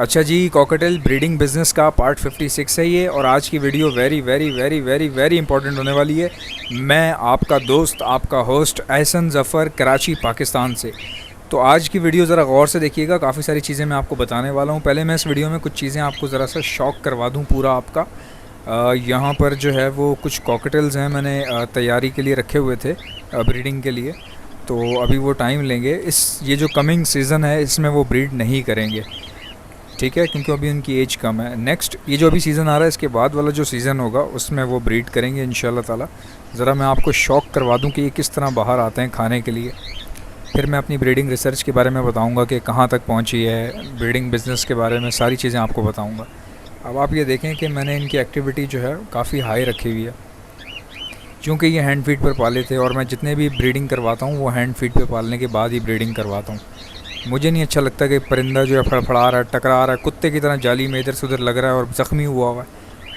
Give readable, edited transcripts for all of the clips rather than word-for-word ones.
अच्छा जी, cocktail breeding business का part 56 है ये, और आज की video very very very very very important होने वाली है। मैं आपका दोस्त, आपका होस्ट एहसन ज़फ़र, कराची पाकिस्तान से। तो आज की वीडियो ज़रा गौर से देखिएगा, काफ़ी सारी चीज़ें मैं आपको बताने वाला हूँ। पहले मैं इस वीडियो में कुछ चीज़ें आपको ज़रा सा शॉक करवा दूँ पूरा आपका। यहाँ पर जो है वो कुछ कॉकटेल्स हैं, मैंने तैयारी के लिए रखे हुए थे ब्रीडिंग के लिए। तो अभी वो टाइम लेंगे, ये जो कमिंग सीज़न है इसमें वो ब्रीड नहीं करेंगे, ठीक है, क्योंकि अभी उनकी एज कम है। नेक्स्ट ये जो अभी सीज़न आ रहा है, इसके बाद वाला जो सीज़न होगा उसमें वो ब्रीड करेंगे इंशाल्लाह ताला। ज़रा मैं आपको शौक करवा दूं कि ये किस तरह बाहर आते हैं खाने के लिए। फिर मैं अपनी ब्रीडिंग रिसर्च के बारे में बताऊंगा कि कहाँ तक पहुँची है, ब्रीडिंग बिज़नेस के बारे में सारी चीज़ें आपको बताऊँगा। अब आप ये देखें कि मैंने इनकी एक्टिविटी जो है काफ़ी हाई रखी हुई है, क्योंकि ये हैंड फीड पर पाले थे, और मैं जितने भी ब्रीडिंग करवाता हूँ वो हैंड फीड पर पालने के बाद ही ब्रीडिंग करवाता हूँ। मुझे नहीं अच्छा लगता कि परिंदा जो है फड़फड़ा रहा है, टकरा रहा है, कुत्ते की तरह जाली में इधर से उधर लग रहा है और ज़ख्मी हुआ हुआ है।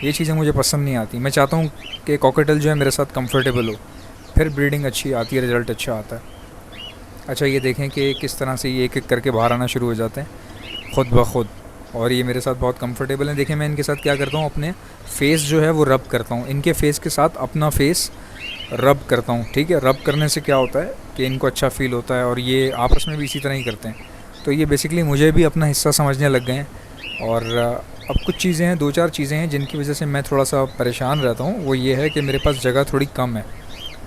ये चीज़ें मुझे पसंद नहीं आती। मैं चाहता हूँ कि कॉकटेल जो है मेरे साथ कंफर्टेबल हो, फिर ब्रीडिंग अच्छी आती है, रिज़ल्ट अच्छा आता है। अच्छा ये देखें कि किस तरह से ये एक एक करके बाहर आना शुरू हो जाते हैं ख़ुद ब खुद, और ये मेरे साथ बहुत कंफर्टेबल हैं। देखें मैं इनके साथ क्या करता हूँ, अपने फेस जो है वो रब करता हूँ, इनके फेस के साथ अपना फेस रब करता हूँ, ठीक है। रब करने से क्या होता है कि इनको अच्छा फ़ील होता है, और ये आपस में भी इसी तरह ही करते हैं। तो ये बेसिकली मुझे भी अपना हिस्सा समझने लग गए हैं। और अब कुछ चीज़ें हैं, दो चार चीज़ें हैं जिनकी वजह से मैं थोड़ा सा परेशान रहता हूँ। वो ये है कि मेरे पास जगह थोड़ी कम है।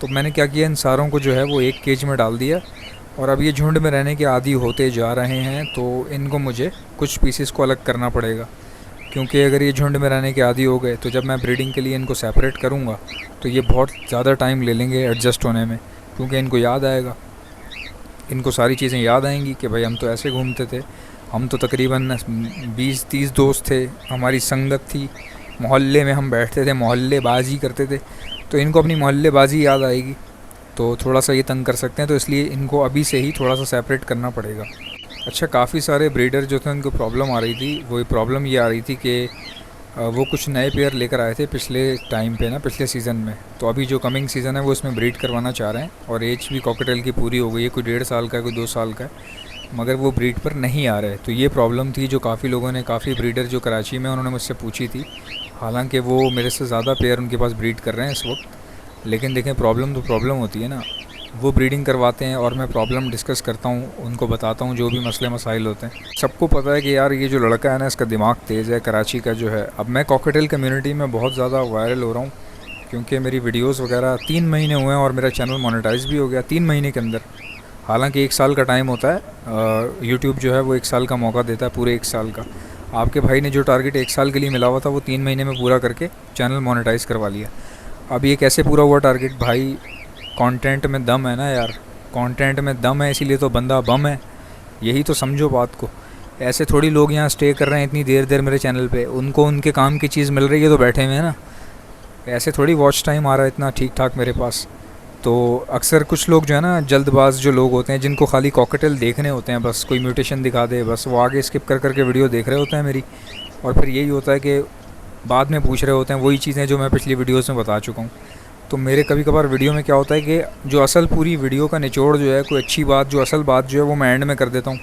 तो मैंने क्या किया, इन सारों को जो है वो एक केज में डाल दिया, और अब ये झुंड में रहने के आदी होते जा रहे हैं। तो इनको मुझे कुछ पीसेस को अलग करना पड़ेगा, क्योंकि अगर ये झुंड में रहने के आदी हो गए तो जब मैं ब्रीडिंग के लिए इनको सेपरेट करूँगा तो ये बहुत ज़्यादा टाइम ले लेंगे एडजस्ट होने में, क्योंकि इनको याद आएगा, इनको सारी चीज़ें याद आएंगी कि भाई हम तो ऐसे घूमते थे, हम तो तकरीबन 20-30 दोस्त थे, हमारी संगत थी, मोहल्ले में हम बैठते थे, मोहल्लेबाजी करते थे। तो इनको अपनी मोहल्लेबाजी याद आएगी, तो थोड़ा सा ये तंग कर सकते हैं। तो इसलिए इनको अभी से ही थोड़ा सा सेपरेट करना पड़ेगा। अच्छा, काफ़ी सारे ब्रीडर जो थे उनको प्रॉब्लम आ रही थी। वो प्रॉब्लम ये आ रही थी कि वो कुछ नए पेयर लेकर आए थे पिछले टाइम पे ना, पिछले सीज़न में। तो अभी जो कमिंग सीज़न है वो इसमें ब्रीड करवाना चाह रहे हैं, और एज भी कॉकटेल की पूरी हो गई है, कोई 1.5 साल का है, कोई 2 साल का है, मगर वो ब्रीड पर नहीं आ रहे। तो ये प्रॉब्लम थी जो काफ़ी लोगों ने, काफ़ी ब्रीडर जो कराची में, उन्होंने मुझसे पूछी थी। हालांकि वो मेरे से ज़्यादा पेयर उनके पास ब्रीड कर रहे हैं इस वक्त, लेकिन देखें प्रॉब्लम तो प्रॉब्लम होती है ना। वो ब्रीडिंग करवाते हैं और मैं प्रॉब्लम डिस्कस करता हूँ, उनको बताता हूँ जो भी मसले मसाइल होते हैं। सबको पता है कि यार ये जो लड़का है ना, इसका दिमाग तेज़ है, कराची का जो है। अब मैं कॉकटेल कम्युनिटी में बहुत ज़्यादा वायरल हो रहा हूँ, क्योंकि मेरी वीडियोस वगैरह 3 महीने हुए हैं और मेरा चैनल मोनेटाइज भी हो गया 3 महीने के अंदर। हालांकि 1 साल का टाइम होता है, यूट्यूब जो है वो 1 साल का मौका देता है, पूरे 1 साल का। आपके भाई ने जो टारगेट 1 साल के लिए मिला हुआ था वो 3 महीने में पूरा करके चैनल मोनेटाइज़ करवा लिया। अब ये कैसे पूरा हुआ टारगेट? भाई कंटेंट में दम है ना यार, कंटेंट में दम है, इसीलिए तो बंदा बम है। यही तो समझो बात को। ऐसे थोड़ी लोग यहाँ स्टे कर रहे हैं इतनी देर देर मेरे चैनल पे, उनको उनके काम की चीज़ मिल रही है तो बैठे हुए हैं ना। ऐसे थोड़ी वॉच टाइम आ रहा है इतना ठीक ठाक मेरे पास। तो अक्सर कुछ लोग जो है ना, जल्दबाज जो लोग होते हैं, जिनको खाली कॉकटेल देखने होते हैं, बस कोई म्यूटेशन दिखा दे, बस वो आगे स्किप कर करके वीडियो देख रहे होते हैं मेरी, और फिर यही होता है कि बाद में पूछ रहे होते हैं वही चीज़ें जो मैं पिछली वीडियोज़ में बता चुका हूँ। तो मेरे कभी कभार वीडियो में क्या होता है कि जो असल पूरी वीडियो का निचोड़ जो है, कोई अच्छी बात, जो असल बात जो है वो मैं एंड में कर देता हूँ,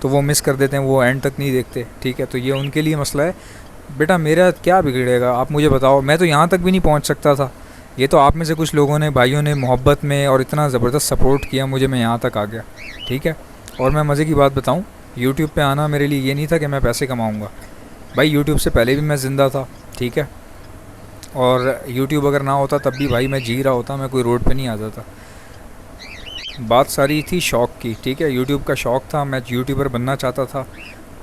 तो वो मिस कर देते हैं, वो एंड तक नहीं देखते, ठीक है। तो ये उनके लिए मसला है। बेटा मेरा क्या बिगड़ेगा, आप मुझे बताओ, मैं तो यहाँ तक भी नहीं पहुँच सकता था। ये तो आप में से कुछ लोगों ने, भाइयों ने मोहब्बत में और इतना ज़बरदस्त सपोर्ट किया मुझे, मैं यहाँ तक आ गया, ठीक है। और मैं मज़े की बात बताऊँ, यूट्यूब पर आना मेरे लिए ये नहीं था कि मैं पैसे कमाऊँगा। भाई यूट्यूब से पहले भी मैं ज़िंदा था, ठीक है, और यूट्यूब अगर ना होता तब भी भाई मैं जी रहा होता, मैं कोई रोड पे नहीं आ जाता। बात सारी थी शौक़ की, ठीक है। यूट्यूब का शौक़ था, मैं यूट्यूबर बनना चाहता था,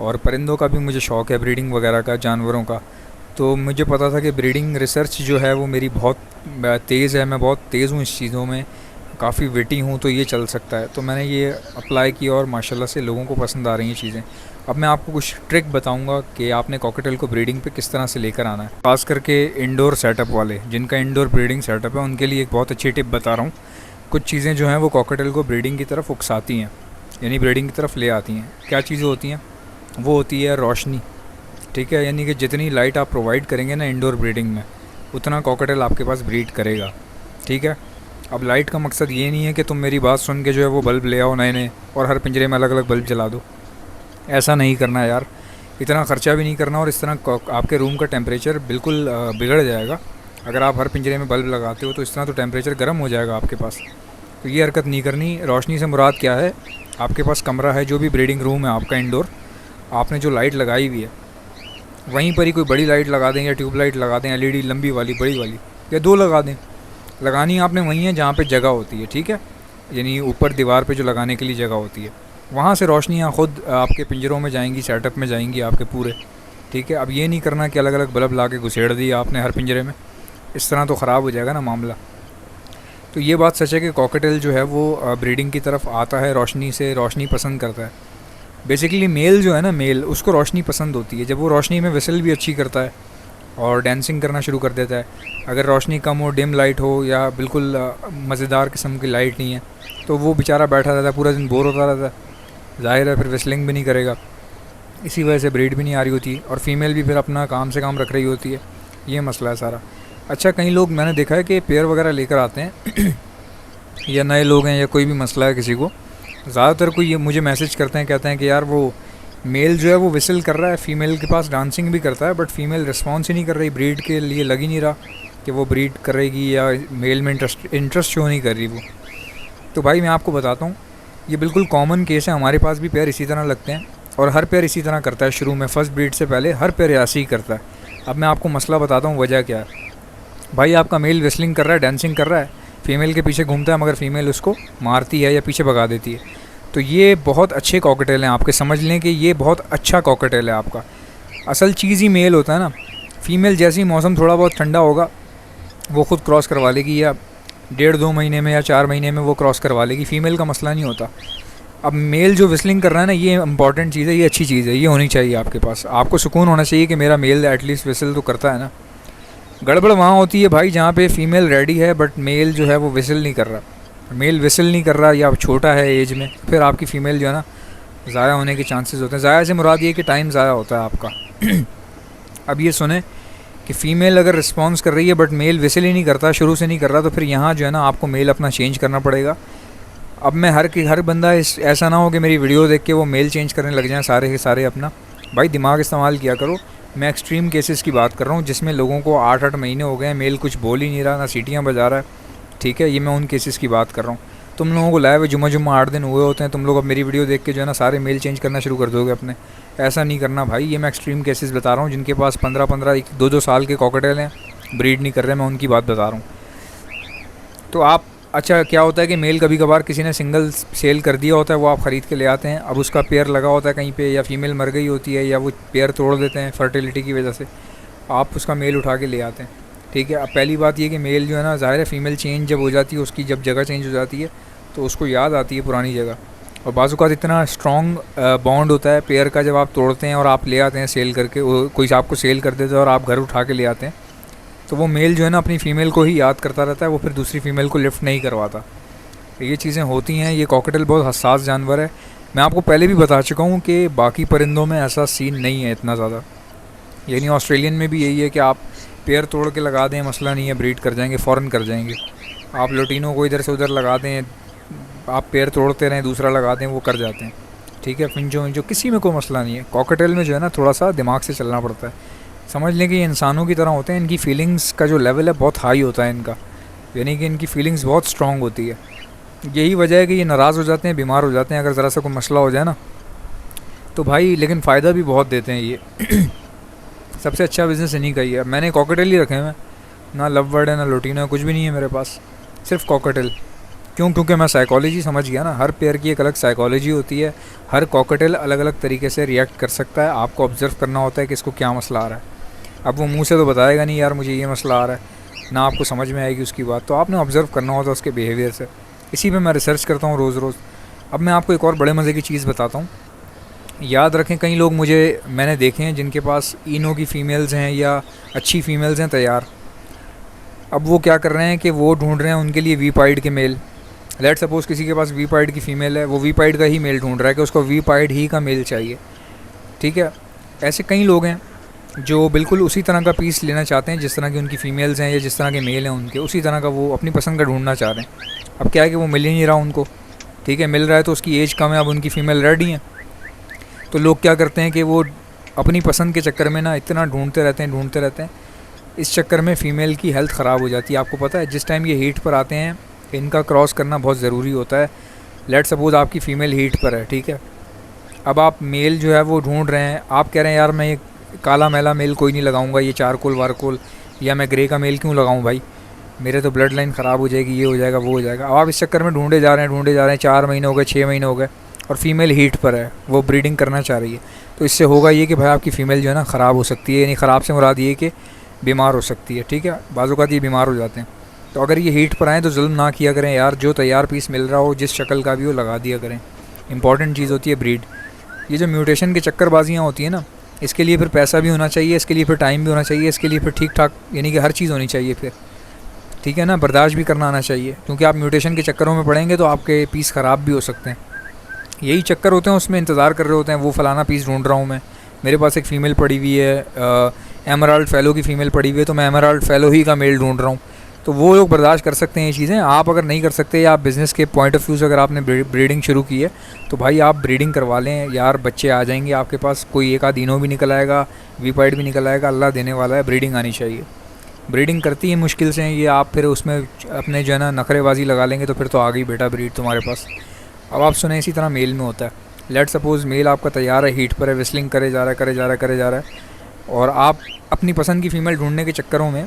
और परिंदों का भी मुझे शौक़ है, ब्रीडिंग वगैरह का, जानवरों का। तो मुझे पता था कि ब्रीडिंग रिसर्च जो है वो मेरी बहुत तेज़ है, मैं बहुत तेज़ हूँ इस चीज़ों में, काफ़ी विटी हूँ, तो ये चल सकता है। तो मैंने ये अप्लाई किया और माशाल्लाह से लोगों को पसंद आ रही हैं चीज़ें। अब मैं आपको कुछ ट्रिक बताऊंगा कि आपने कॉकटेल को ब्रीडिंग पे किस तरह से लेकर आना है। खास करके इंडोर सेटअप वाले, जिनका इंडोर ब्रीडिंग सेटअप है, उनके लिए एक बहुत अच्छी टिप बता रहा हूँ। कुछ चीज़ें जो हैं वो कॉकटेल को ब्रीडिंग की तरफ उकसाती हैं, यानी ब्रीडिंग की तरफ ले आती हैं। क्या चीज़ें होती हैं? वो होती है रोशनी, ठीक है। यानी कि जितनी लाइट आप प्रोवाइड करेंगे ना इंडोर ब्रीडिंग में, उतना कॉकटेल आपके पास ब्रीड करेगा, ठीक है। अब लाइट का मकसद ये नहीं है कि तुम मेरी बात सुन के जो है वो बल्ब ले आओ नए नए और हर पिंजरे में अलग अलग बल्ब जला दो, ऐसा नहीं करना यार। इतना ख़र्चा भी नहीं करना और इस तरह आपके रूम का टेम्परेचर बिल्कुल बिगड़ जाएगा। अगर आप हर पिंजरे में बल्ब लगाते हो तो इस तरह तो टेम्परेचर गर्म हो जाएगा आपके पास। तो ये हरकत नहीं करनी। रोशनी से मुराद क्या है, आपके पास कमरा है जो भी ब्रीडिंग रूम है आपका इंडोर, आपने जो लाइट लगाई हुई है वहीं पर ही कोई बड़ी लाइट लगा दें या ट्यूबलाइट लगा दें, LED लंबी वाली बड़ी वाली, या 2 लगा दें। लगानी आपने वहीं है जहाँ पे जगह होती है, ठीक है, यानी ऊपर दीवार पे जो लगाने के लिए जगह होती है, वहाँ से रोशनियाँ ख़ुद आपके पिंजरों में जाएंगी, सेटअप में जाएंगी आपके पूरे, ठीक है। अब ये नहीं करना कि अलग अलग बल्ब ला के घुसेड़ दिया आपने हर पिंजरे में, इस तरह तो ख़राब हो जाएगा ना मामला। तो ये बात सच है कि कॉकटेल जो है वो ब्रीडिंग की तरफ आता है, रोशनी पसंद करता है। बेसिकली मेल जो है ना, मेल उसको रोशनी पसंद होती है। जब वो रोशनी में विसल भी अच्छी करता है और डांसिंग करना शुरू कर देता है, अगर रोशनी कम हो, डिम लाइट हो या बिल्कुल मज़ेदार किस्म की लाइट नहीं है, तो वो बेचारा बैठा रहता है, पूरा दिन बोर होता रहता है, ज़ाहिर है फिर विस्लिंग भी नहीं करेगा। इसी वजह से ब्रीड भी नहीं आ रही होती और फीमेल भी फिर अपना काम से काम रख रही होती है। ये मसला है सारा। अच्छा, कई लोग मैंने देखा है कि पेयर वगैरह लेकर आते हैं या नए लोग हैं या कोई भी मसला है किसी को, ज़्यादातर कोई ये मुझे मैसेज करते हैं, कहते हैं कि यार वो मेल जो है वो विसल कर रहा है, फ़ीमेल के पास डांसिंग भी करता है, बट फ़ीमेल रिस्पॉन्स ही नहीं कर रही, ब्रीड के लिए लग ही नहीं रहा कि वो ब्रीड करेगी या मेल में इंटरेस्ट शो नहीं कर रही वो। तो भाई मैं आपको बताता हूँ, ये बिल्कुल कॉमन केस है, हमारे पास भी पेयर इसी तरह लगते हैं और हर पेयर इसी तरह करता है। शुरू में फर्स्ट ब्रीड से पहले हर पेयर ऐसे ही करता है। अब मैं आपको मसला बताता हूँ वजह क्या है। भाई आपका मेल विस्लिंग कर रहा है, डांसिंग कर रहा है, फ़ीमेल के पीछे घूमता है, मगर फ़ीमेल उसको मारती है या पीछे भगा देती है। तो ये बहुत अच्छे कॉकटेल हैं आपके, समझ लें कि ये बहुत अच्छा कॉकटेल है आपका। असल चीज़ ही मेल होता है ना। फ़ीमेल जैसे ही मौसम थोड़ा बहुत ठंडा होगा वो ख़ुद क्रॉस करवा लेगी, या 1.5-2 महीने में या 4 महीने में वो क्रॉस करवा लेगी। फ़ीमेल का मसला नहीं होता। अब मेल जो विस्लिंग कर रहा है ना, ये इंपॉर्टेंट चीज़ है, ये अच्छी चीज़ है, ये होनी चाहिए आपके पास। आपको सुकून होना चाहिए कि मेरा मेल एटलीस्ट विसल तो करता है ना। गड़बड़ वहाँ होती है भाई जहाँ पे फ़ीमेल रेडी है बट मेल जो है वो विसल नहीं कर रहा। मेल विसल नहीं कर रहा या छोटा है एज में, फिर आपकी फ़ीमेल जो है ना ज़ाया होने के चांसेस होते हैं। ज़ाया से मुराद ये कि टाइम ज़ाया होता है आपका। अब ये सुने कि फ़ीमेल अगर रिस्पॉन्स कर रही है बट मेल विसल ही नहीं करता, शुरू से नहीं कर रहा, तो फिर यहाँ जो है ना आपको मेल अपना चेंज करना पड़ेगा। अब मैं हर बंदा ऐसा ना हो कि मेरी वीडियो देख के वो मेल चेंज करने लग जाएँ सारे के सारे अपना। भाई दिमाग इस्तेमाल किया करो। मैं एक्सट्रीम केसेस की बात कर रहा हूँ जिसमें लोगों को 8-8 महीने हो गए हैं, मेल कुछ बोल ही नहीं रहा, ना सीटियाँ बजा रहा है, ठीक है। ये मैं उन केसेस की बात कर रहा हूँ। तुम लोगों को लाए हुए जुम्मा 8 दिन हुए होते हैं, तुम लोग अब मेरी वीडियो देख के जो है ना सारे मेल चेंज करना शुरू कर दोगे अपने। ऐसा नहीं करना भाई। ये मैं एक्सट्रीम केसेस बता रहा हूँ जिनके पास 15-15, 2-2 साल के कॉकटेल हैं, ब्रीड नहीं कर रहे, मैं उनकी बात बता रहा हूँ। तो आप अच्छा क्या होता है कि मेल कभी कभार किसी ने सिंगल सेल कर दिया होता है, वो आप ख़रीद के ले आते हैं। अब उसका पेयर लगा होता है कहीं पे, या फीमेल मर गई होती है, या वो पेयर तोड़ देते हैं फर्टिलिटी की वजह से, आप उसका मेल उठा के ले आते हैं, ठीक है। अब पहली बात ये कि मेल जो है ना, ज़ाहिर है फ़ीमेल चेंज जब हो जाती है, उसकी जब जगह चेंज हो जाती है तो उसको याद आती है पुरानी जगह। और बाज़ औक़ात इतना स्ट्रॉन्ग बॉन्ड होता है पेयर का, जब आप तोड़ते हैं और आप ले आते हैं सेल करके, कोई आपको सेल कर देता है और आप घर उठा के ले आते हैं, तो वो मेल जो है ना अपनी फ़ीमेल को ही याद करता रहता है, वो फिर दूसरी फ़ीमेल को लिफ्ट नहीं करवाता। ये चीज़ें होती हैं। ये कॉकटेल बहुत हसास जानवर है। मैं आपको पहले भी बता चुका हूँ कि बाकी परिंदों में ऐसा सीन नहीं है इतना ज़्यादा। यानी ऑस्ट्रेलियन में भी यही है कि आप पेयर तोड़ के लगा दें, मसला नहीं है, ब्रीड कर जाएंगे, फ़ौरन कर जाएंगे। आप लोटिनों को इधर से उधर लगा दें, आप पेयर तोड़ते रहें, दूसरा लगा दें, वो कर जाते हैं, ठीक है। फिंचो किसी में कोई मसला नहीं है। कॉकटेल में जो है ना थोड़ा सा दिमाग से चलना पड़ता है। समझ लें कि ये इंसानों की तरह होते हैं, इनकी फ़ीलिंग्स का जो लेवल है बहुत हाई होता है इनका, यानी कि इनकी फ़ीलिंग्स बहुत स्ट्रॉन्ग होती है। यही वजह है कि ये नाराज़ हो जाते हैं, बीमार हो जाते हैं अगर ज़रा सा कोई मसला हो जाए ना तो भाई। लेकिन फ़ायदा भी बहुत देते हैं ये। सबसे अच्छा बिज़नेस इन्हीं का ही है। मैंने कॉकटेल ही रखे हैं, ना लव बर्ड है ना लोटिनो है, कुछ भी नहीं है मेरे पास, सिर्फ कॉकटेल। क्यों? क्योंकि मैं साइकोलॉजी समझ गया ना। हर पेयर की एक अलग साइकोलॉजी होती है, हर कॉकटेल अलग अलग तरीके से रिएक्ट कर सकता है। आपको ऑब्ज़र्व करना होता है कि इसको क्या मसला आ रहा है। अब वो मुँह से तो बताएगा नहीं यार मुझे ये मसला आ रहा है, ना आपको समझ में आएगी उसकी बात, तो आपने ऑब्ज़र्व करना होता है उसके बिहेवियर से। इसी पे मैं रिसर्च करता हूँ रोज़। अब मैं आपको एक और बड़े मज़े की चीज़ बताता हूँ। याद रखें, कई लोग मैंने देखे हैं जिनके पास इनो की फ़ीमेल्स हैं या अच्छी फ़ीमेल्स हैं तैयार। अब वो क्या कर रहे हैं कि वो ढूंढ रहे हैं उनके लिए वी-पाइड के मेल। लेट सपोज़ किसी के पास वी-पाइड की फ़ीमेल है, वो वी-पाइड का ही मेल ढूंढ रहा है कि उसको वी-पाइड ही का मेल चाहिए, ठीक है। ऐसे कई लोग हैं जो बिल्कुल उसी तरह का पीस लेना चाहते हैं जिस तरह की उनकी फ़ीमेल्स हैं या जिस तरह के मेल हैं उनके, उसी तरह का वो अपनी पसंद का ढूंढना चाह रहे हैं। अब क्या है कि वो मिल ही नहीं रहा उनको, ठीक है। मिल रहा है तो उसकी एज कम है, अब उनकी फ़ीमेल रेडी हैं, तो लोग क्या करते हैं कि वो अपनी पसंद के चक्कर में ना इतना ढूंढते रहते हैं। इस चक्कर में फ़ीमेल की हेल्थ ख़राब हो जाती है। आपको पता है जिस टाइम ये हीट पर आते हैं इनका क्रॉस करना बहुत ज़रूरी होता है। लेट सपोज़ आपकी फ़ीमेल हीट पर है, ठीक है। अब आप मेल जो है वो ढूंढ रहे हैं, आप कह रहे हैं यार मैं ये काला मैला मेल कोई नहीं लगाऊंगा, ये चारकोल वारकोल या मैं ग्रे का मेल क्यों लगाऊं भाई, मेरे तो ब्लड लाइन ख़राब हो जाएगी, ये हो जाएगा वो हो जाएगा। अब आप इस चक्कर में ढूंढे जा रहे हैं 4 महीने हो गए, 6 महीने हो गए और फीमेल हीट पर है, वो ब्रीडिंग करना चाह रही है। तो इससे होगा ये कि भाई आपकी फ़ीमेल जो है ना ख़राब हो सकती है, यानी ख़राब से मुराद ये कि बीमार हो सकती है, ठीक है। बाज़ औक़ात ये बीमार हो जाते हैं। तो अगर ये हीट पर आएँ तो जुल्म ना किया करें यार, जो तैयार पीस मिल रहा हो जिस शक्ल का भी वो लगा दिया करें। इंपॉर्टेंट चीज़ होती है ब्रीड। ये जो म्यूटेशन के चक्करबाजियाँ होती हैं ना, इसके लिए फिर पैसा भी होना चाहिए, इसके लिए फिर टाइम भी होना चाहिए, इसके लिए फिर ठीक ठाक यानी कि हर चीज़ होनी चाहिए फिर, ठीक है ना। बर्दाश्त भी करना आना चाहिए, क्योंकि आप म्यूटेशन के चक्करों में पड़ेंगे तो आपके पीस ख़राब भी हो सकते हैं। यही चक्कर होते हैं, उसमें इंतज़ार कर रहे होते हैं, वो फ़लाना पीस ढूंढ रहा हूँ मैं, मेरे पास एक फ़ीमेल पड़ी हुई है, एमराल्ड फ़ेलो की फ़ीमेल पड़ी हुई है, तो मैं एमराल्ड फ़ेलो ही का मेल ढूंढ रहा हूँ। तो वो लोग बर्दाश्त कर सकते हैं ये चीज़ें। आप अगर नहीं कर सकते या आप बिज़नेस के पॉइंट ऑफ व्यू से अगर आपने ब्रीडिंग शुरू की है तो भाई आप ब्रीडिंग करवा लें यार, बच्चे आ जाएंगे आपके पास, कोई एक आध इनो भी निकल आएगा, वीपाइड भी निकल आएगा, अल्लाह देने वाला है। ब्रीडिंग आनी चाहिए, ब्रीडिंग करती है मुश्किल से ये, आप फिर उसमें अपने जो है ना नखरेबाजी लगा लेंगे तो फिर तो आ गई बेटा ब्रीड तुम्हारे पास। अब आप सुने इसी तरह मेल में होता है। लेट सपोज़ मेल आपका तैयार है, हीट पर है, विस्लिंग करे जा रहा है और आप अपनी पसंद की फ़ीमेल ढूंढने के चक्करों में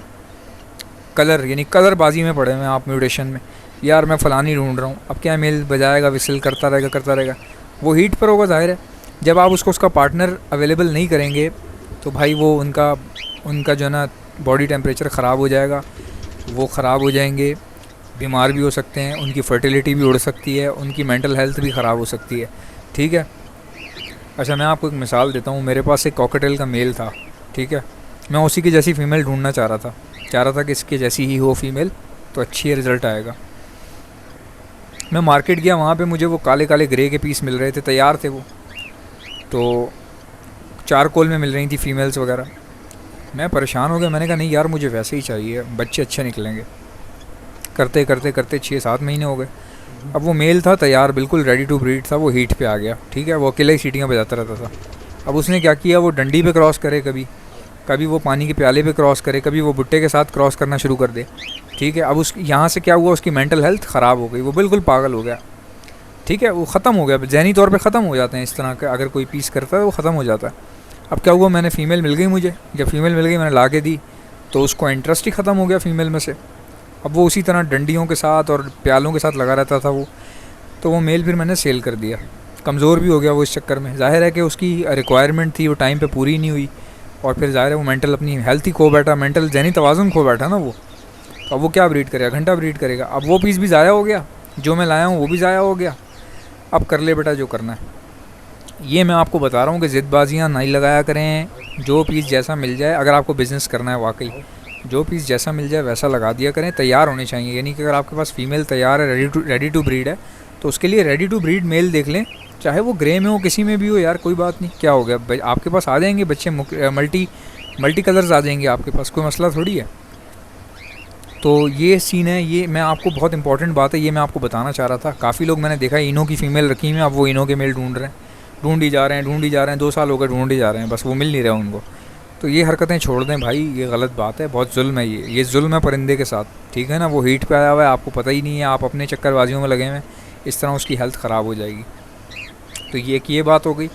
कलर यानी कलरबाजी में पड़े हुए हैं आप, म्यूटेशन में, यार मैं फ़लानी ढूंढ रहा हूँ। अब क्या मेल बजाएगा, विसल करता रहेगा, वो हीट पर होगा ज़ाहिर है। जब आप उसका पार्टनर अवेलेबल नहीं करेंगे तो भाई वो उनका जो है ना बॉडी टेम्परेचर ख़राब हो जाएगा, वो ख़राब हो जाएंगे, बीमार भी हो सकते हैं, उनकी फर्टिलिटी भी उड़ सकती है, उनकी मेंटल हेल्थ भी ख़राब हो सकती है, ठीक है। अच्छा मैं आपको एक मिसाल देता हूँ। मेरे पास एक कॉकटेल का मेल था, ठीक है। मैं उसी की जैसी फ़ीमेल ढूंढना चाह रहा था कि इसके जैसी ही हो फीमेल तो अच्छी रिज़ल्ट आएगा। मैं मार्केट गया, वहाँ पे मुझे वो काले काले ग्रे के पीस मिल रहे थे, तैयार थे वो, तो चारकोल में मिल रही थी फ़ीमेल्स वगैरह। मैं परेशान हो गया, मैंने कहा नहीं यार मुझे वैसे ही चाहिए, बच्चे अच्छे निकलेंगे। करते 6-7 महीने हो गए। अब वो मेल था तैयार, बिल्कुल रेडी टू ब्रीड था, वो हीट पे आ गया, ठीक है। वो अकेले ही सीटियाँ बजाता रहता था। अब उसने क्या किया, वो डंडी पे क्रॉस करे, कभी वो पानी के प्याले पे क्रॉस करे, कभी वो भुट्टे के साथ क्रॉस करना शुरू कर दे, ठीक है। अब यहाँ से क्या हुआ, उसकी मेंटल हेल्थ ख़राब हो गई, वो बिल्कुल पागल हो गया, ठीक है। वो ख़त्म हो गया, ज़हनी तौर पे ख़त्म हो जाते हैं इस तरह का, अगर कोई पीस करता है वो ख़त्म हो जाता है। अब क्या हुआ, मैंने फ़ीमेल मिल गई मुझे, जब फ़ीमेल मिल गई मैंने ला के दी तो उसको इंटरेस्ट ही ख़त्म हो गया फ़ीमेल में से। अब वो उसी तरह डंडियों के साथ और प्यालों के साथ लगा रहता था वो, तो वो मेल फिर मैंने सेल कर दिया। कमज़ोर भी हो गया वो इस चक्कर में, ज़ाहिर है कि उसकी रिक्वायरमेंट थी वो टाइम पे पूरी नहीं हुई, और फिर ज़ाहिर है वो मेंटल अपनी हेल्थ ही खो बैठा, मेंटल ज़हनी तवाज़ुन खो बैठा ना वो। तो अब वो क्या ब्रीड करेगा, घंटा ब्रीड करेगा। अब वो पीस भी ज़ाया हो गया, जो मैं लाया हूँ वो भी ज़ाया हो गया। अब कर ले बेटा जो करना है। ये मैं आपको बता रहा हूँ कि ज़िद्दबाजियाँ नहीं लगाया करें, जो पीस जैसा मिल जाए, अगर आपको बिज़नेस करना है वाकई, जो पीस जैसा मिल जाए वैसा लगा दिया करें। तैयार होने चाहिए, यानी कि अगर आपके पास फ़ीमेल तैयार है, रेडी टू ब्रीड है, तो उसके लिए रेडी टू ब्रीड मेल देख लें, चाहे वो ग्रे में हो, किसी में भी हो यार, कोई बात नहीं, क्या हो गया, आपके पास आ जाएंगे बच्चे, मल्टी कलर्स आ जाएंगे आपके पास, कोई मसला थोड़ी है। तो ये सीन है, ये मैं आपको बहुत इंपॉर्टेंट बात है, ये मैं आपको बताना चाह रहा था। काफ़ी लोग मैंने देखा इनो की फ़ीमेल रखी हुई है, अब वो इनो के मेल ढूंढ ही जा रहे हैं, 2 साल हो गए ढूंढ ही जा रहे हैं, बस वो मिल नहीं रहा उनको। तो ये हरकतें छोड़ दें भाई, ये गलत बात है, बहुत जुल्म है ये जुल्म है परिंदे के साथ, ठीक है ना। वो हीट पे आया हुआ है, आपको पता ही नहीं है, आप अपने चक्करबाजियों में लगे हुए हैं, इस तरह उसकी हेल्थ ख़राब हो जाएगी। तो ये बात हो गई।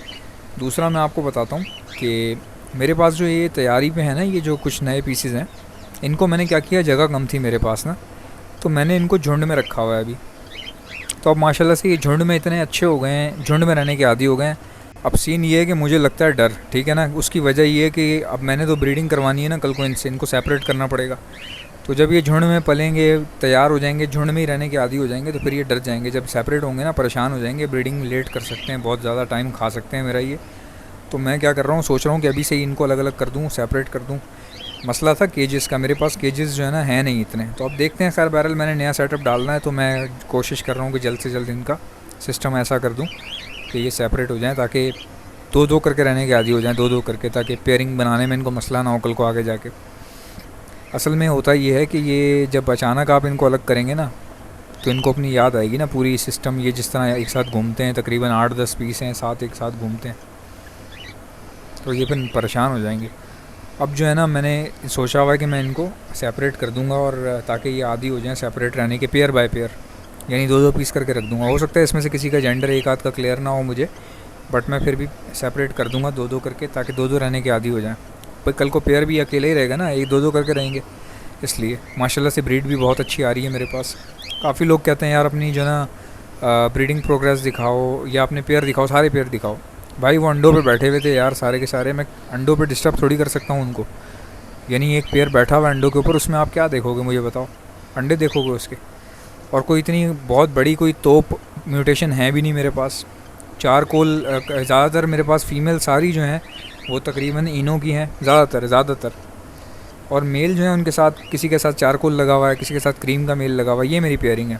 दूसरा मैं आपको बताता हूँ कि मेरे पास जो ये तैयारी पे है ना, ये जो कुछ नए पीसेस हैं, इनको मैंने क्या किया, जगह कम थी मेरे पास ना, तो मैंने इनको झुंड में रखा हुआ है अभी। तो अब माशाल्लाह से ये झुंड में इतने अच्छे हो गए हैं, झुंड में रहने के आदी हो गए हैं। अब सीन ये है कि मुझे लगता है डर, ठीक है ना। उसकी वजह ये है कि अब मैंने तो ब्रीडिंग करवानी है ना कल को, इनको सेपरेट करना पड़ेगा। तो जब ये झुंड में पलेंगे, तैयार हो जाएंगे, झुंड में ही रहने के आदी हो जाएंगे, तो फिर ये डर जाएंगे। जब सेपरेट होंगे ना, परेशान हो जाएंगे, ब्रीडिंग लेट कर सकते हैं, बहुत ज़्यादा टाइम खा सकते हैं मेरा ये। तो मैं क्या कर रहा हूँ, सोच रहा हूँ कि अभी से ही इनको अलग अलग कर दूँ, सेपरेट कर दूँ। मसला था केजेस का, मेरे पास केजेस जो है ना है नहीं इतने, तो अब देखते हैं। खैर बहरहाल मैंने नया सेटअप डालना है, तो मैं कोशिश कर रहा हूँ कि जल्द से जल्द इनका सिस्टम ऐसा कर दूँ कि ये सेपरेट हो जाएँ, ताकि 2-2 करके रहने के आदी हो जाएँ, 2-2 करके, ताकि पेयरिंग बनाने में इनको मसला ना हो कल को आगे जाके। असल में होता ये है कि ये जब अचानक आप इनको अलग करेंगे ना, तो इनको अपनी याद आएगी ना पूरी सिस्टम, ये जिस तरह एक साथ घूमते हैं, तकरीबन 8-10 पीस हैं, 7 एक साथ घूमते हैं, तो ये फिर परेशान हो जाएंगे। अब जो है ना, मैंने सोचा हुआ है कि मैं इनको सेपरेट कर दूंगा, और ताकि ये आदी हो जाएं सेपरेट रहने के, पेयर बाय पेयर, यानी 2-2 पीस करके रख दूंगा। हो सकता है इसमें से किसी का जेंडर एक आध का क्लियर ना हो मुझे, बट मैं फिर भी सेपरेट कर दूंगा 2-2 करके, ताकि 2-2 रहने के आदी हो जाएं। पर कल को पेयर भी अकेले ही रहेगा ना, एक 2-2 करके रहेंगे। इसलिए माशाल्लाह से ब्रीड भी बहुत अच्छी आ रही है मेरे पास। काफ़ी लोग कहते हैं यार अपनी जो ना ब्रीडिंग प्रोग्रेस दिखाओ या अपने पेयर दिखाओ, सारे पेयर दिखाओ। भाई वो अंडों पे बैठे हुए थे यार सारे के सारे, मैं अंडों पे डिस्टर्ब थोड़ी कर सकता हूँ उनको। यानी एक पेयर बैठा हुआ अंडों के ऊपर, उसमें आप क्या देखोगे मुझे बताओ? अंडे देखोगे उसके। और कोई इतनी बहुत बड़ी कोई तोप म्यूटेशन है भी नहीं मेरे पास। चारकोल ज़्यादातर मेरे पास फ़ीमेल सारी जो हैं वो तकरीबन इनों की हैं ज़्यादातर। और मेल जो है उनके साथ किसी के साथ चारकोल लगा हुआ है, किसी के साथ क्रीम का मेल लगा हुआ है। ये मेरी पेयरिंग है,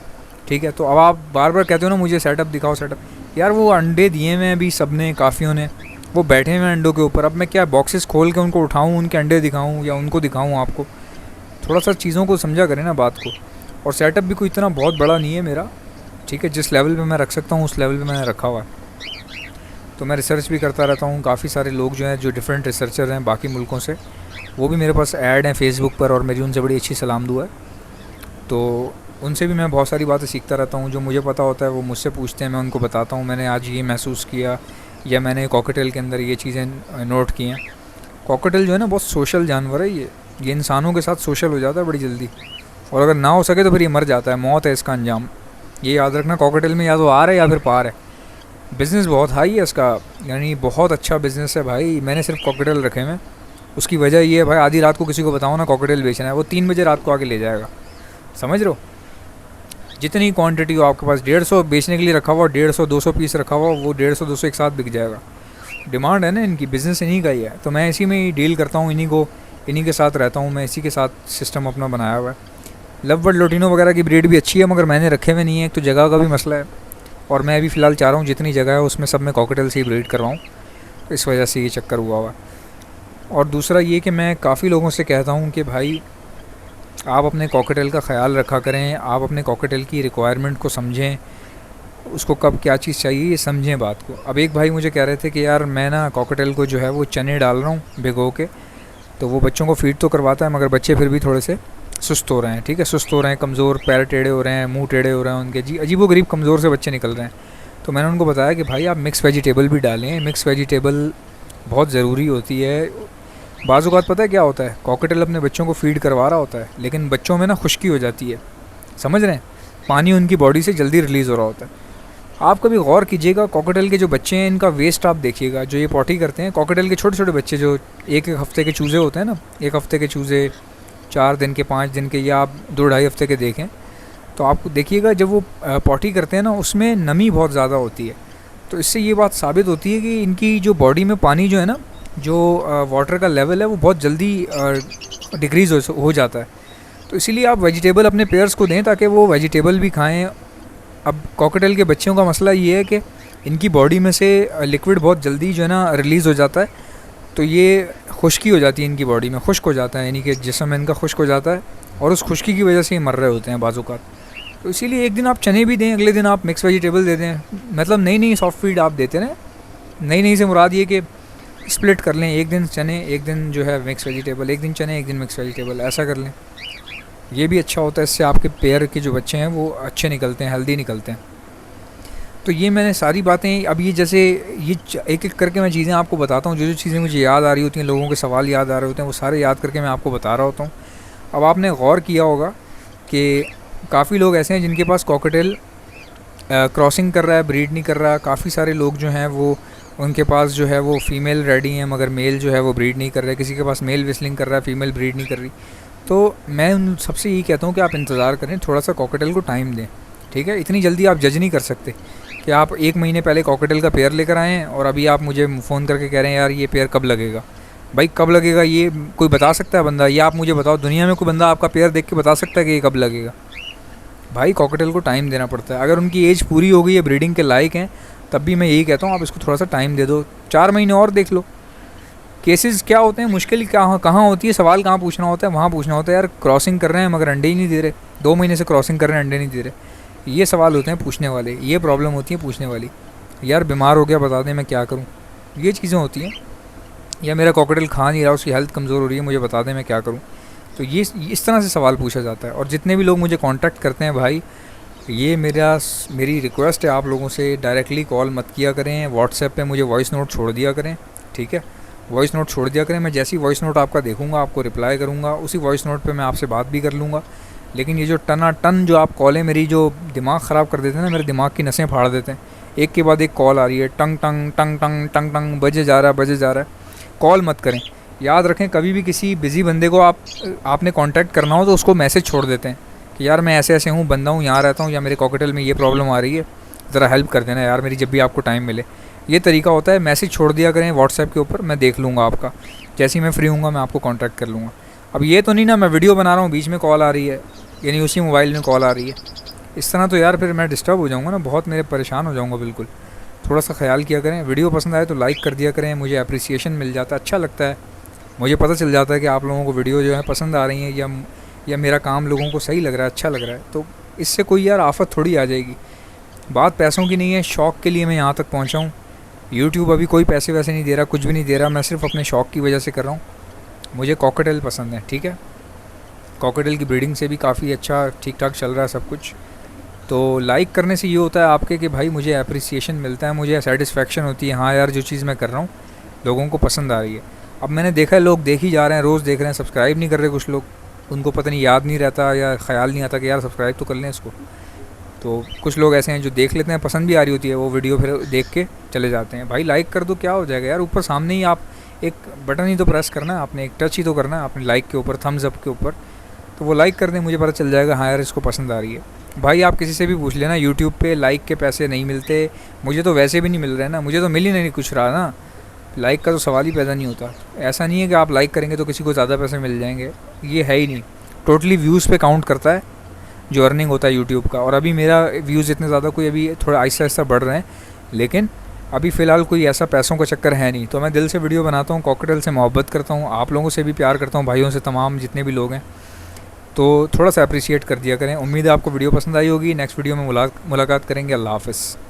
ठीक है। तो अब आप बार बार कहते हो ना मुझे सेटअप दिखाओ सेटअप, यार वो अंडे दिए हुए हैं अभी सब ने, काफ़ियों ने, वो बैठे हुए हैं अंडों के ऊपर। अब मैं क्या बॉक्सेस खोल के उनको उठाऊँ, उनके अंडे दिखाऊँ या उनको दिखाऊँ आपको? थोड़ा सा चीज़ों को समझा करें ना बात को। और सेटअप भी कोई इतना बहुत बड़ा नहीं है मेरा, ठीक है। जिस लेवल पे मैं रख सकता हूँ उस लेवल पे मैंने रखा हुआ है। तो मैं रिसर्च भी करता रहता हूँ। काफ़ी सारे लोग जो हैं जो डिफरेंट रिसर्चर हैं बाकी मुल्कों से, वो भी मेरे पास ऐड हैं फेसबुक पर, और मेरी उनसे बड़ी अच्छी सलाम दुआ है। तो उनसे भी मैं बहुत सारी बातें सीखता रहता हूँ। जो मुझे पता होता है वो मुझसे पूछते हैं, मैं उनको बताता हूँ मैंने आज ये महसूस किया, या मैंने कॉकटेल के अंदर ये चीज़ें नोट की हैं। कॉकटेल जो है ना बहुत सोशल जानवर है। ये इंसानों के साथ सोशल हो जाता है बड़ी जल्दी, और अगर ना हो सके तो फिर ये मर जाता है, मौत है इसका अंजाम। ये याद रखना, कॉकटेल में या तो आर है या फिर पार है। बिज़नेस बहुत हाई है इसका, यानी बहुत अच्छा बिज़नेस है भाई। मैंने सिर्फ कॉकटेल रखे हैं। उसकी वजह ये है भाई, आधी रात को किसी को बताओ ना कॉकटेल बेचना है, वो 3 बजे रात को आके ले जाएगा। समझ रहे हो? जितनी क्वांटिटी हो आपके पास, 150 बेचने के लिए रखा हुआ, 150-200 पीस रखा हुआ, वो 150-200 एक साथ बिक जाएगा। डिमांड है ना इनकी, बिज़नेस इन्हीं का ही है। तो मैं इसी में ही डील करता हूँ, इन्हीं के साथ रहता हूँ मैं, इसी के साथ सिस्टम अपना बनाया हुआ है। लव बर्ड लोटिनो वगैरह की ब्रीड भी अच्छी है, मगर मैंने रखे हुए नहीं है। एक तो जगह का भी मसला है, और मैं अभी फ़िलहाल चाह रहा हूँ जितनी जगह है उसमें सब मैं कॉकटेल से ही ब्रीड करवाऊँ। तो इस वजह से ये चक्कर हुआ हुआ। और दूसरा ये कि मैं काफ़ी लोगों से कहता हूँ कि भाई आप अपने कॉकटेल का ख़्याल रखा करें, आप अपने कॉकटेल की रिक्वायरमेंट को समझें, उसको कब क्या चीज़ चाहिए ये समझें बात को। अब एक भाई मुझे कह रहे थे कि यार मैं ना कॉकटेल को जो है वो चने डाल रहा हूँ भिगो के, तो वो बच्चों को फीड तो करवाता है, मगर बच्चे फिर भी थोड़े से सुस्त हो रहे हैं, ठीक है, सुस्त हो रहे हैं, कमज़ोर, पैर टेढ़े हो रहे हैं, मुंह टेढ़े हो रहे हैं उनके, जी अजीबोगरीब कमज़ोर से बच्चे निकल रहे हैं। तो मैंने उनको बताया कि भाई आप मिक्स वेजिटेबल भी डालें, मिक्स वेजिटेबल बहुत ज़रूरी होती है। बाज़ औक़ात पता है क्या होता है, कॉकटेल अपने बच्चों को फ़ीड करवा रहा होता है, लेकिन बच्चों में ना खुश्की हो जाती है, समझ रहे हैं, पानी उनकी बॉडी से जल्दी रिलीज़ हो रहा होता है। आप कभी गौर कीजिएगा, कॉकटेल के जो बच्चे हैं इनका वेस्ट आप देखिएगा, जो ये पॉटी करते हैं, कॉकटेल के छोटे छोटे बच्चे जो एक हफ़्ते के चूज़े होते हैं ना, एक हफ़्ते के चूज़े, 4 दिन के, 5 दिन के, या आप 2-2.5 हफ़्ते के देखें तो आपको देखिएगा जब वो पॉटी करते हैं ना उसमें नमी बहुत ज़्यादा होती है। तो इससे ये बात साबित होती है कि इनकी जो बॉडी में पानी जो है ना, जो वाटर का लेवल है वो बहुत जल्दी डिक्रीज़ हो जाता है। तो इसीलिए आप वेजिटेबल अपने पेयर्स को दें ताकि वो वेजिटेबल भी खाएं। अब कॉकटेल के बच्चों का मसला ये है कि इनकी बॉडी में से लिक्विड बहुत जल्दी जो है ना रिलीज़ हो जाता है, तो ये खुश्की हो जाती है इनकी बॉडी में, खुश्क हो जाता है, यानी कि जिस्म इनका खुश्क हो जाता है, और उस खुश्की की वजह से ये मर रहे होते हैं बाज़ औक़ात। तो इसीलिए एक दिन आप चने भी दें, अगले दिन आप मिक्स वेजिटेबल दे दें, मतलब नई नई सॉफ्ट फीड आप देते रहें। नई नई से मुराद ये कि स्प्लिट कर लें, एक दिन चने, एक दिन जो है मिक्स वेजिटेबल, एक दिन चने, एक दिन मिक्स वेजिटेबल, ऐसा कर लें। ये भी अच्छा होता है, इससे आपके पेयर के जो बच्चे हैं वो अच्छे निकलते हैं, हेल्दी निकलते हैं। तो ये मैंने सारी बातें, अब ये जैसे ये एक एक करके मैं चीज़ें आपको बताता हूँ, जो जो चीज़ें मुझे याद आ रही होती हैं, लोगों के सवाल याद आ रहे होते हैं, वो सारे याद करके मैं आपको बता रहा होता हूँ। अब आपने गौर किया होगा कि काफ़ी लोग ऐसे हैं जिनके पास कॉकटेल क्रॉसिंग कर रहा है, ब्रीड नहीं कर रहा। काफ़ी सारे लोग जो हैं वो, उनके पास जो है वो फ़ीमेल रेडी हैं, मगर मेल जो है वो ब्रीड नहीं कर रहा है। किसी के पास मेल विस्लिंग कर रहा है, फ़ीमेल ब्रीड नहीं कर रही। तो मैं उन सबसे यही कहता हूँ कि आप इंतज़ार करें, थोड़ा सा कॉकटेल को टाइम दें, ठीक है। इतनी जल्दी आप जज नहीं कर सकते कि आप 1 महीने पहले कॉकटेल का पेयर लेकर आए हैं और अभी आप मुझे फ़ोन करके कह रहे हैं यार ये पेयर कब लगेगा। भाई कब लगेगा ये कोई बता सकता है बंदा? ये आप मुझे बताओ, दुनिया में कोई बंदा आपका पेयर देख के बता सकता है कि ये कब लगेगा? भाई कॉकटेल को टाइम देना पड़ता है। अगर उनकी एज पूरी हो गई है, ब्रीडिंग के लायक हैं, तब भी मैं यही कहता हूँ आप इसको थोड़ा सा टाइम दे दो, 4 महीने और देख लो। केसेस क्या होते हैं, मुश्किल कहाँ होती है, सवाल कहाँ पूछना होता है, वहाँ पूछना होता है यार क्रॉसिंग कर रहे हैं मगर अंडे ही नहीं दे रहे, 2 महीने से क्रॉसिंग कर रहे हैं, अंडे नहीं दे रहे। ये सवाल होते हैं पूछने वाले, ये प्रॉब्लम होती है पूछने वाली। यार बीमार हो गया, बता दें मैं क्या करूँ, ये चीज़ें होती हैं। या मेरा कॉकटेल खा नहीं रहा, उसकी हेल्थ कमज़ोर हो रही है, मुझे बता दें मैं क्या करूँ। तो ये इस तरह से सवाल पूछा जाता है। और जितने भी लोग मुझे कांटेक्ट करते हैं भाई, ये मेरी रिक्वेस्ट है आप लोगों से, डायरेक्टली कॉल मत किया करें, व्हाट्सएप पे मुझे वॉइस नोट छोड़ दिया करें, ठीक है। वॉइस नोट छोड़ दिया करें, मैं जैसी वॉइस नोट आपका देखूंगा आपको रिप्लाई करूंगा, उसी वॉइस नोट पे मैं आपसे बात भी कर लूँगा। लेकिन ये जो टन जो आप कॉलें मेरी जो दिमाग ख़राब कर देते हैं ना, मेरे दिमाग की नसें फाड़ देते हैं, एक के बाद एक कॉल आ रही है, टंग टंग टंग टंग टंग टंग बजे जा रहा है। कॉल मत करें। याद रखें, कभी भी किसी बिज़ी बंदे को आपने कांटेक्ट करना हो तो उसको मैसेज छोड़ देते हैं कि यार मैं ऐसे ऐसे हूँ, बंदा हूँ, यहाँ रहता हूँ, या मेरे कॉकटेल में ये प्रॉब्लम आ रही है, ज़रा हेल्प कर देना यार मेरी, जब भी आपको टाइम मिले। ये तरीका होता है, मैसेज छोड़ दिया करें व्हाट्सएप के ऊपर, मैं देख लूँगा आपका, जैसे ही मैं फ्री हूँगा मैं आपको कॉन्टैक्ट कर लूँगा। अब ये तो नहीं ना मैं वीडियो बना रहा हूँ, बीच में कॉल आ रही है, यानी उसी मोबाइल में कॉल आ रही है, इस तरह तो यार फिर मैं डिस्टर्ब हो जाऊँगा ना, बहुत मेरे परेशान हो जाऊँगा बिल्कुल। थोड़ा सा ख्याल किया करें। वीडियो पसंद आए तो लाइक कर दिया करें, मुझे अप्रिसिएशन मिल जाता है, अच्छा लगता है, मुझे पता चल जाता है कि आप लोगों को वीडियो जो है पसंद आ रही हैं, या मेरा काम लोगों को सही लग रहा है, अच्छा लग रहा है। तो इससे कोई यार आफत थोड़ी आ जाएगी। बात पैसों की नहीं है, शौक़ के लिए मैं यहाँ तक पहुँचा हूँ। यूट्यूब अभी कोई पैसे वैसे नहीं दे रहा, कुछ भी नहीं दे रहा, मैं सिर्फ अपने शौक़ की वजह से कर रहा हूँ। मुझे कॉकटेल पसंद है, ठीक है, कॉकटेल की ब्रीडिंग से भी काफ़ी अच्छा ठीक ठाक चल रहा है सब कुछ। तो लाइक करने से ये होता है आपके कि भाई मुझे अप्रिसिएशन मिलता है, मुझे सेटिस्फेक्शन होती है, हाँ यार जो चीज़ मैं कर रहा हूँ लोगों को पसंद आ रही है। अब मैंने देखा है लोग देख ही जा रहे हैं, रोज़ देख रहे हैं, सब्सक्राइब नहीं कर रहे कुछ लोग, उनको पता नहीं, याद नहीं रहता या ख्याल नहीं आता कि यार सब्सक्राइब तो कर लें इसको। तो कुछ लोग ऐसे हैं जो देख लेते हैं, पसंद भी आ रही होती है वो वीडियो, फिर देख के चले जाते हैं। भाई लाइक कर दो, क्या हो जाएगा यार, ऊपर सामने ही आप एक बटन ही तो प्रेस करना है आपने, एक टच ही तो करना है आपने लाइक के ऊपर, थम्स अप के ऊपर, तो वो लाइक कर दें, मुझे पता चल जाएगा हाँ यार इसको पसंद आ रही है। भाई आप किसी से भी पूछ लेना, यूट्यूब पे लाइक के पैसे नहीं मिलते, मुझे तो वैसे भी नहीं मिल रहे ना, मुझे तो मिल ही नहीं कुछ रहा ना, लाइक का तो सवाल ही पैदा नहीं होता। ऐसा नहीं है कि आप लाइक करेंगे तो किसी को ज़्यादा पैसे मिल जाएंगे, ये है ही नहीं। टोटली व्यूज़ पे काउंट करता है जो अर्निंग होता है यूट्यूब का। और अभी मेरा व्यूज़ इतने ज़्यादा कोई अभी थोड़ा आहिस्ता आहिस्ता बढ़ रहे हैं, लेकिन अभी फ़िलहाल कोई ऐसा पैसों का चक्कर है नहीं। तो मैं दिल से वीडियो बनाता हूँ, कॉकटेल से मोहब्बत करता हूँ, आप लोगों से भी प्यार करता हूँ, भाइयों से, तमाम जितने भी लोग हैं, तो थोड़ा सा अप्रिशिएट कर दिया करें। उम्मीद है आपको वीडियो पसंद आई होगी। नेक्स्ट वीडियो में मुलाकात करेंगे। अल्लाह हाफ़िज़।